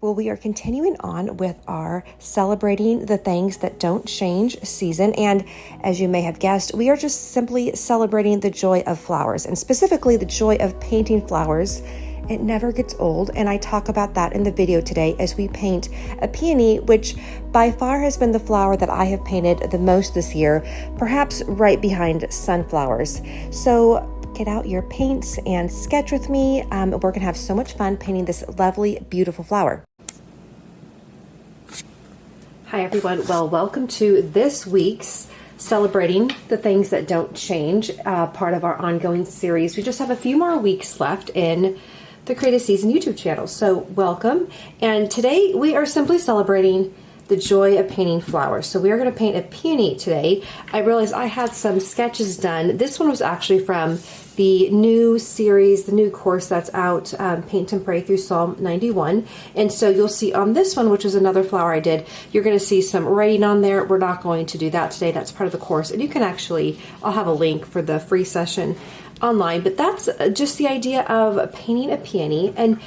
Well, we are continuing on with our celebrating the things that don't change season. And as you may have guessed, we are just simply celebrating the joy of flowers, and specifically the joy of painting flowers. It never gets old, and I talk about that in the video today as we paint a peony, which by far has been the flower that I have painted the most this year, perhaps right behind sunflowers. So get out your paints and sketch with me. We're gonna have so much fun painting this lovely, beautiful flower. Hi everyone, well, welcome to this week's Celebrating the Things That Don't Change, part of our ongoing series. We just have a few more weeks left in the Creative Season YouTube channel, so welcome. And today we are simply celebrating the joy of painting flowers. So we are going to paint a peony today. I realized I had some sketches done. This one was actually from the new series, the new course that's out, Paint and Pray through Psalm 91. And so you'll see on this one, which is another flower I did, you're going to see some writing on there. We're not going to do that today. That's part of the course. And you can actually, I'll have a link for the free session online. But that's just the idea of painting a peony and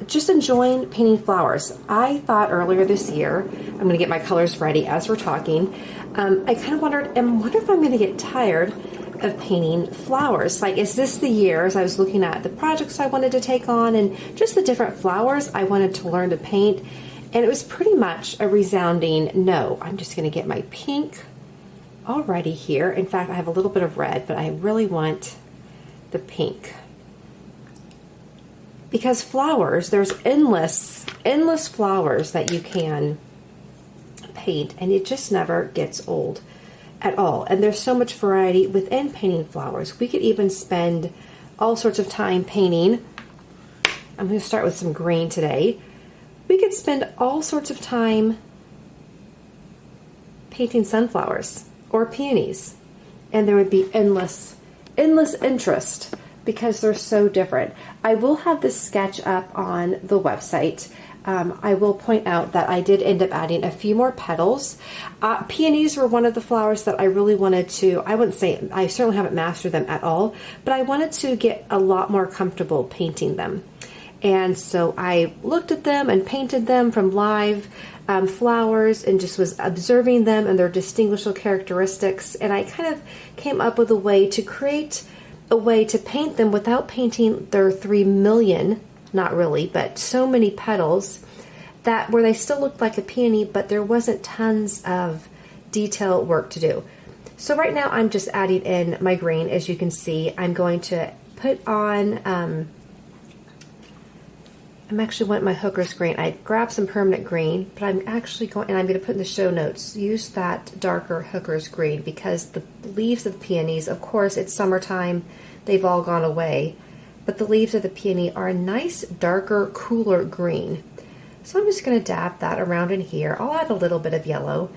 just enjoying painting flowers. I thought earlier this year, I'm going to get my colors ready as we're talking. I kind of wondered, I wonder if I'm going to get tired of painting flowers. Like, is this the year, as I was looking at the projects I wanted to take on and just the different flowers I wanted to learn to paint? And it was pretty much a resounding no. I'm just going to get my pink already here. In fact, I have a little bit of red, but I really want the pink. Because flowers, there's endless flowers that you can paint, and it just never gets old at all. And there's so much variety within painting flowers. We could even spend all sorts of time painting. I'm going to start with some green today. We could spend all sorts of time painting sunflowers or peonies, and there would be endless interest, because they're so different. I will have this sketch up on the website. I will point out that I did end up adding a few more petals. Peonies were one of the flowers that I really wanted to, I wouldn't say, I certainly haven't mastered them at all, but I wanted to get a lot more comfortable painting them. And so I looked at them and painted them from live flowers and just was observing them and their distinguishable characteristics. And I kind of came up with a way to create a way to paint them without painting their 3 million, not really, but so many petals, that where they still looked like a peony, but there wasn't tons of detail work to do. So right now I'm just adding in my green. As you can see, I'm going to put on, I'm actually wanting my hooker's green. I grabbed some permanent green, but I'm actually going, and I'm going to put in the show notes, use that darker hooker's green, because the leaves of peonies, of course, it's summertime, they've all gone away, but the leaves of the peony are a nice, darker, cooler green. So I'm just going to dab that around in here. I'll add a little bit of yellow.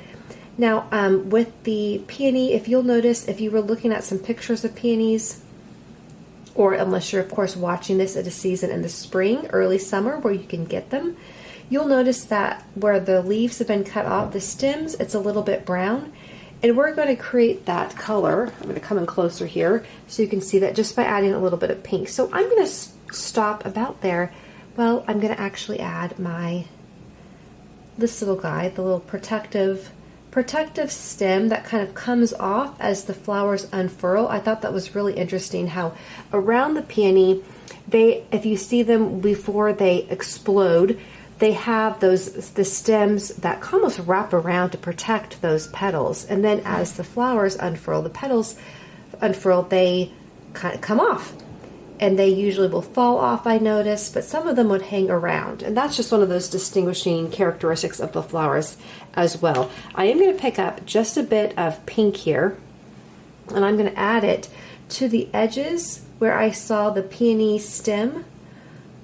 Now, with the peony, if you'll notice, if you were looking at some pictures of peonies, or unless you're, of course, watching this at a season in the spring, early summer, where you can get them, you'll notice that where the leaves have been cut off, the stems, it's a little bit brown. And we're going to create that color. I'm going to come in closer here so you can see that just by adding a little bit of pink. So I'm going to stop about there. Well, I'm going to actually add this little guy, the little protective stem that kind of comes off as the flowers unfurl. I thought that was really interesting how around the peony, if you see them before they explode, they have the stems that almost wrap around to protect those petals. And then as the flowers unfurl, the petals unfurl, they kind of come off. And they usually will fall off, I noticed, but some of them would hang around. And that's just one of those distinguishing characteristics of the flowers as well. I am going to pick up just a bit of pink here, and I'm going to add it to the edges where I saw the peony stem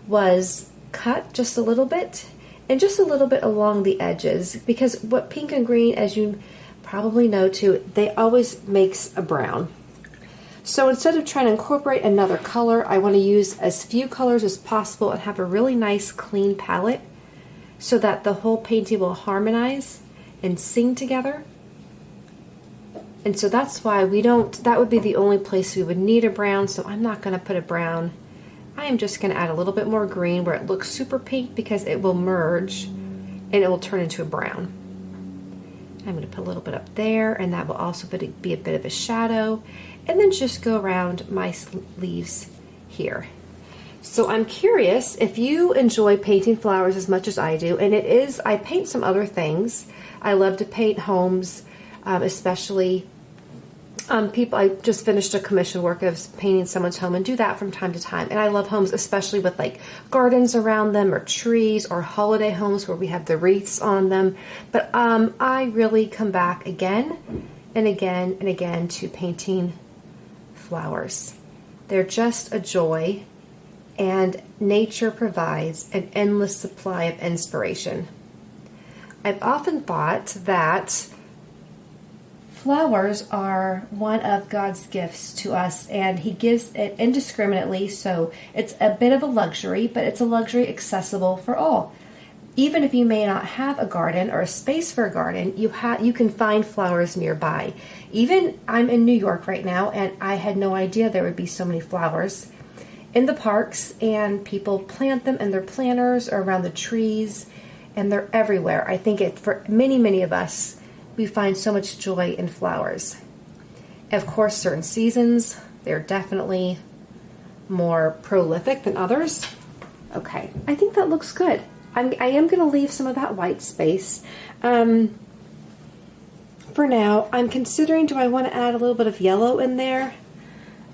was cut just a little bit, and just a little bit along the edges, because what pink and green, as you probably know too, they always makes a brown. So instead of trying to incorporate another color, I want to use as few colors as possible and have a really nice clean palette so that the whole painting will harmonize and sing together. And so that's why that would be the only place we would need a brown, so I'm not going to put a brown I am just going to add a little bit more green where it looks super pink because it will merge and it will turn into a brown. I'm going to put a little bit up there, and that will also be a bit of a shadow, and then just go around my leaves here. So I'm curious if you enjoy painting flowers as much as I do, and I paint some other things. I love to paint homes, especially people. I just finished a commission work of painting someone's home and do that from time to time. And I love homes, especially with like gardens around them or trees or holiday homes where we have the wreaths on them. But I really come back again and again and again to painting flowers. They're just a joy, and nature provides an endless supply of inspiration. I've often thought that flowers are one of God's gifts to us, and He gives it indiscriminately, so it's a bit of a luxury, but it's a luxury accessible for all. Even if you may not have a garden or a space for a garden, you can find flowers nearby. Even I'm in New York right now, and I had no idea there would be so many flowers in the parks, and people plant them in their planters or around the trees, and they're everywhere. I think for many of us, we find so much joy in flowers. Of course, certain seasons, they're definitely more prolific than others. Okay, I think that looks good. I am going to leave some of that white space. For now, I'm considering, do I want to add a little bit of yellow in there?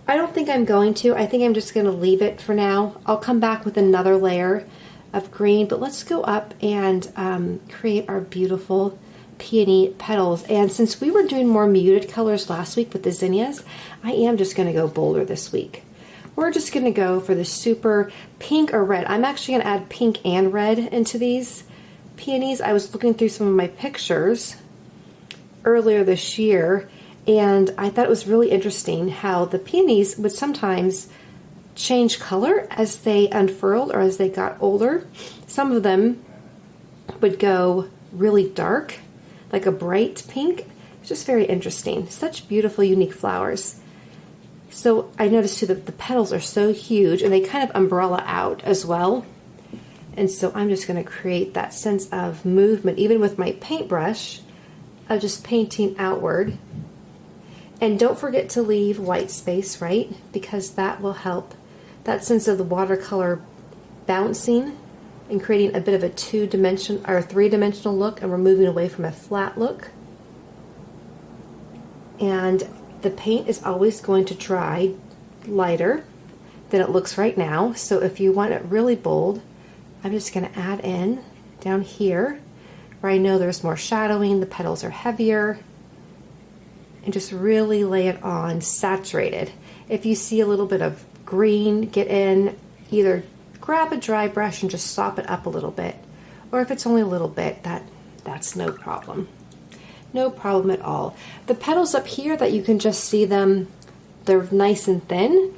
I don't think I'm going to. I think I'm just going to leave it for now. I'll come back with another layer of green, but let's go up and create our beautiful peony petals. And since we were doing more muted colors last week with the zinnias, I am just going to go bolder this week. We're just going to go for the super pink or red. I'm actually going to add pink and red into these peonies. I was looking through some of my pictures earlier this year, and I thought it was really interesting how the peonies would sometimes change color as they unfurled or as they got older. Some of them would go really dark, like a bright pink. It's just very interesting. Such beautiful, unique flowers. So I noticed too that the petals are so huge, and they kind of umbrella out as well. And so I'm just going to create that sense of movement, even with my paintbrush, of just painting outward. And don't forget to leave white space, right? Because that will help that sense of the watercolor bouncing and creating a bit of a two-dimensional or three-dimensional look, and we're moving away from a flat look. And the paint is always going to dry lighter than it looks right now. So if you want it really bold, I'm just going to add in down here where I know there's more shadowing, the petals are heavier, and just really lay it on saturated. If you see a little bit of green get in, either grab a dry brush and just sop it up a little bit, or if it's only a little bit, that's no problem. No problem at all. The petals up here that you can just see them, they're nice and thin.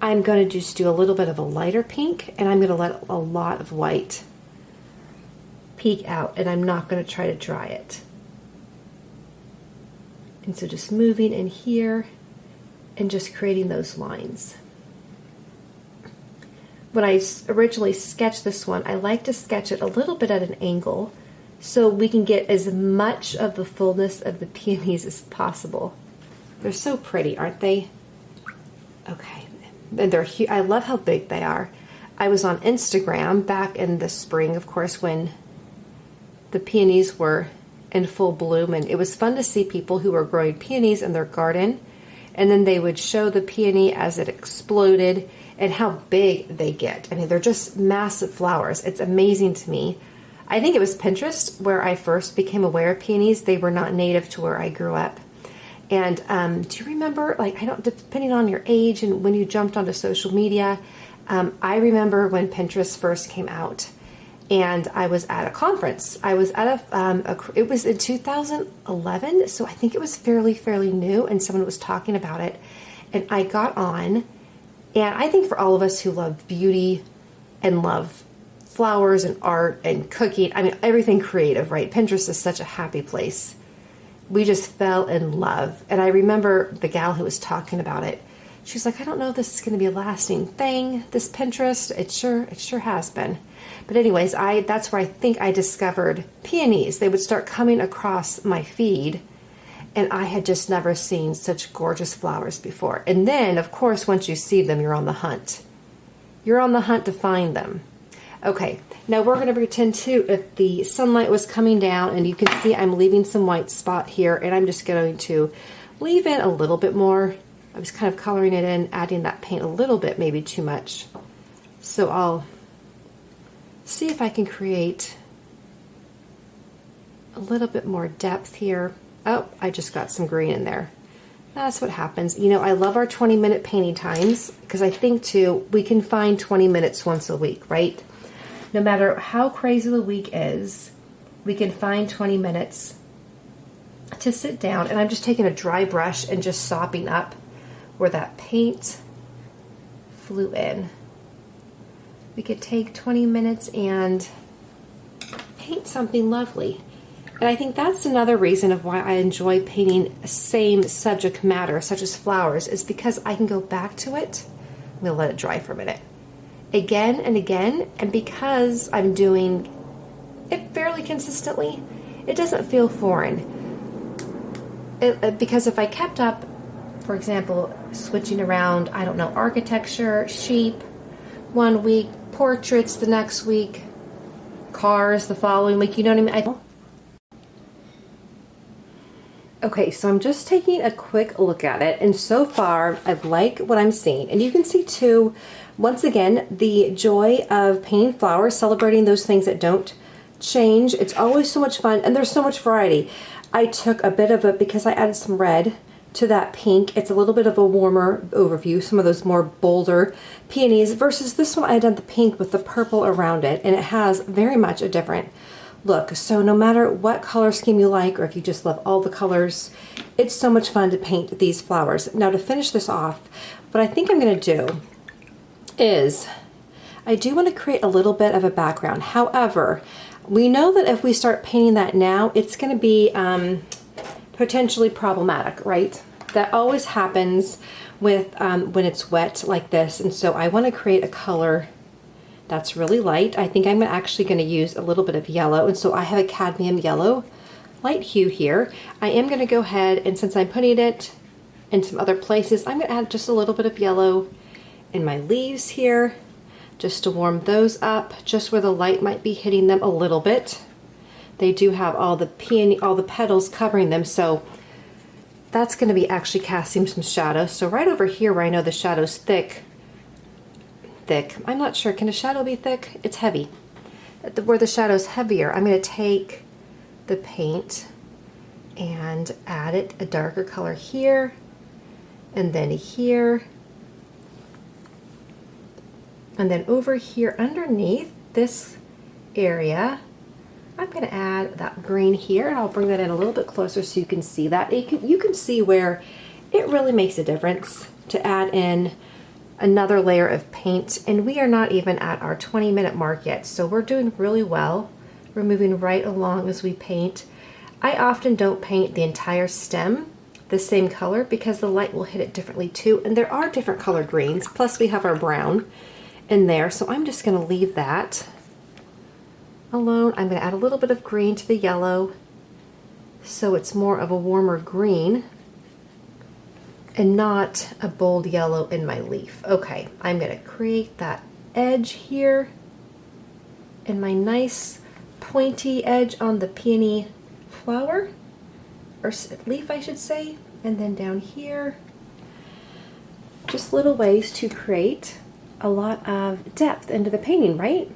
I'm going to just do a little bit of a lighter pink, and I'm going to let a lot of white peek out, and I'm not going to try to dry it. And so just moving in here and just creating those lines. When I originally sketched this one, I like to sketch it a little bit at an angle so we can get as much of the fullness of the peonies as possible. They're so pretty, aren't they? Okay, and they're huge. I love how big they are. I was on Instagram back in the spring, of course, when the peonies were in full bloom, and it was fun to see people who were growing peonies in their garden, and then they would show the peony as it exploded and how big they get. I mean, they're just massive flowers. It's amazing to me. I think it was Pinterest where I first became aware of peonies. They were not native to where I grew up. And do you remember, like, I don't, depending on your age and when you jumped onto social media, I remember when Pinterest first came out, and I was at a conference. I was at it was in 2011, so I think it was fairly new, and someone was talking about it, and I got on, and I think for all of us who love beauty and love flowers and art and cooking, I mean, everything creative, right? Pinterest is such a happy place. We just fell in love. And I remember the gal who was talking about it, She's like, I don't know if this is going to be a lasting thing, this Pinterest. It sure has been. But anyways, that's where I think I discovered peonies. They would start coming across my feed, and I had just never seen such gorgeous flowers before. And then, of course, once you see them, you're on the hunt. You're on the hunt to find them. Okay, now we're going to pretend too if the sunlight was coming down, and you can see I'm leaving some white spot here, and I'm just going to leave in a little bit more. I was kind of coloring it in, adding that paint a little bit, maybe too much. So I'll see if I can create a little bit more depth here. Oh, I just got some green in there. That's what happens. You know, I love our 20-minute painting times because I think too, we can find 20 minutes once a week, right? No matter how crazy the week is, we can find 20 minutes to sit down. And I'm just taking a dry brush and just sopping up where that paint flew in. We could take 20 minutes and paint something lovely. And I think that's another reason of why I enjoy painting same subject matter, such as flowers, is because I can go back to it. I'm going to let it dry for a minute. Again and again, and because I'm doing it fairly consistently, it doesn't feel foreign. Because if I kept up, for example, switching around, I don't know, architecture, sheep, one week, portraits the next week, cars the following week, you know what I mean? Okay, so I'm just taking a quick look at it, and so far I like what I'm seeing. And you can see too, once again, the joy of painting flowers, celebrating those things that don't change. It's always so much fun, and there's so much variety. I took a bit of it because I added some red to that pink. It's a little bit of a warmer overview, some of those more bolder peonies, versus this one I did the pink with the purple around it, and it has very much a different look. So no matter what color scheme you like, or if you just love all the colors, it's so much fun to paint these flowers. Now to finish this off, what I think I'm going to do is I do want to create a little bit of a background. However, we know that if we start painting that now, it's going to be potentially problematic, right? That always happens with when it's wet like this. And so I want to create a color that's really light. I think I'm actually going to use a little bit of yellow. And so I have a cadmium yellow light hue here. I am going to go ahead, and since I'm putting it in some other places, I'm going to add just a little bit of yellow in my leaves here, just to warm those up, just where the light might be hitting them a little bit. They do have all the peony, all the petals covering them, so that's going to be actually casting some shadow. So right over here where I know the shadow's thick, I'm not sure, can a shadow be thick? It's heavy. Where the shadow's heavier, I'm going to take the paint and add it a darker color here, and then here, and then over here underneath this area, I'm going to add that green here, and I'll bring that in a little bit closer so you can see that. You can see where it really makes a difference to add in another layer of paint, and we are not even at our 20-minute mark yet, so we're doing really well. We're moving right along as we paint. I often don't paint the entire stem the same color because the light will hit it differently too, and there are different color greens, plus we have our brown in there, so I'm just going to leave that alone. I'm going to add a little bit of green to the yellow so it's more of a warmer green and not a bold yellow in my leaf. Okay, I'm going to create that edge here and my nice pointy edge on the peony flower, or leaf I should say, and then down here, just little ways to create a lot of depth into the painting, right?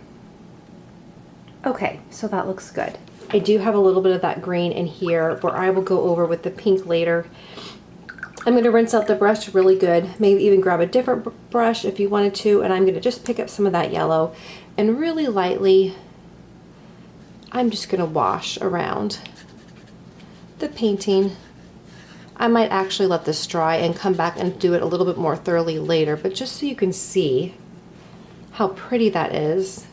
Okay, so that looks good. I do have a little bit of that green in here where I will go over with the pink later. I'm going to rinse out the brush really good, maybe even grab a different brush if you wanted to, and I'm going to just pick up some of that yellow and really lightly, I'm just going to wash around the painting. I might actually let this dry and come back and do it a little bit more thoroughly later, but just so you can see how pretty that is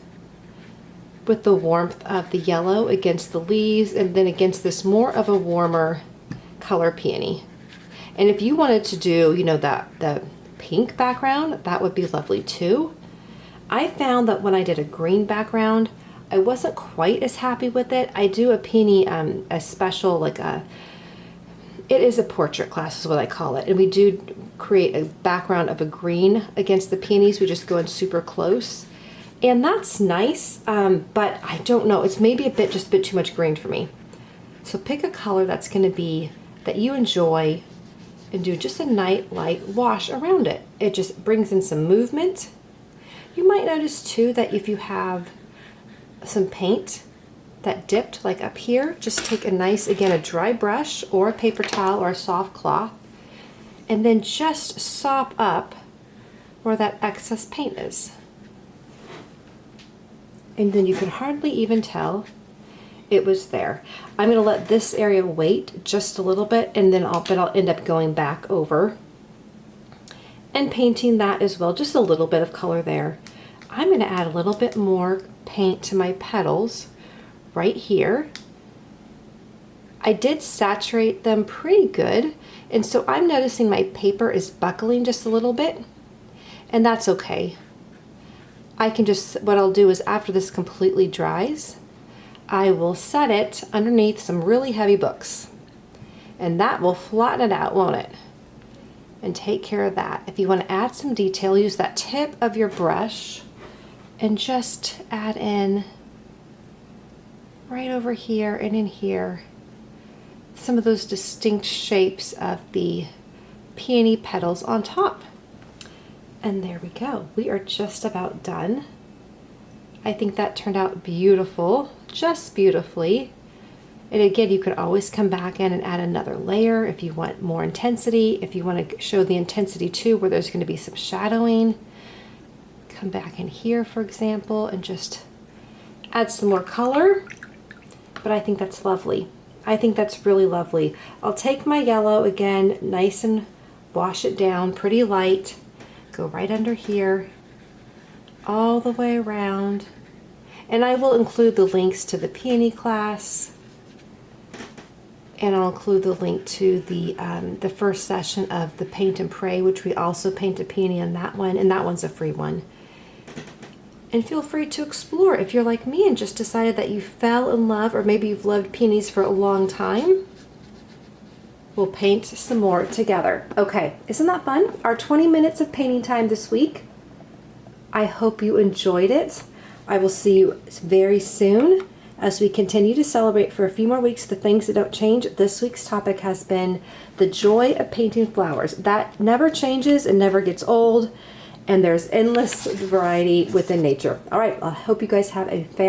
with the warmth of the yellow against the leaves and then against this more of a warmer color peony. And if you wanted to do, you know, the pink background, that would be lovely too. I found that when I did a green background, I wasn't quite as happy with it. I do a peony, a special, like it is a portrait class is what I call it. And we do create a background of a green against the peonies. We just go in super close. And that's nice, but I don't know. It's maybe just a bit too much green for me. So pick a color that's gonna be, that you enjoy, and do just a nice light wash around it. It just brings in some movement. You might notice too that if you have some paint that dipped like up here, just take a nice, again, a dry brush or a paper towel or a soft cloth, and then just sop up where that excess paint is. And then you can hardly even tell it was there. I'm gonna let this area wait just a little bit, and then I'll end up going back over and painting that as well, just a little bit of color there. I'm gonna add a little bit more paint to my petals right here. I did saturate them pretty good, and so I'm noticing my paper is buckling just a little bit, and that's okay. I can just, what I'll do is after this completely dries, I will set it underneath some really heavy books, and that will flatten it out, won't it? And take care of that. If you want to add some detail, use that tip of your brush and just add in right over here and in here some of those distinct shapes of the peony petals on top. And there we go. We are just about done. I think that turned out beautiful, just beautifully. And again, you could always come back in and add another layer if you want more intensity, if you want to show the intensity too, where there's going to be some shadowing. Come back in here, for example, and just add some more color. But I think that's lovely. I think that's really lovely. I'll take my yellow again, nice, and wash it down pretty light. Go right under here, all the way around. And I will include the links to the peony class, and I'll include the link to the first session of the Paint and Pray, which we also paint a peony on that one, and that one's a free one. And feel free to explore if you're like me and just decided that you fell in love, or maybe you've loved peonies for a long time. We'll paint some more together. Okay, isn't that fun? Our 20 minutes of painting time this week. I hope you enjoyed it. I will see you very soon as we continue to celebrate for a few more weeks the things that don't change. This week's topic has been the joy of painting flowers. That never changes and never gets old, and there's endless variety within nature. All right, I hope you guys have a fantastic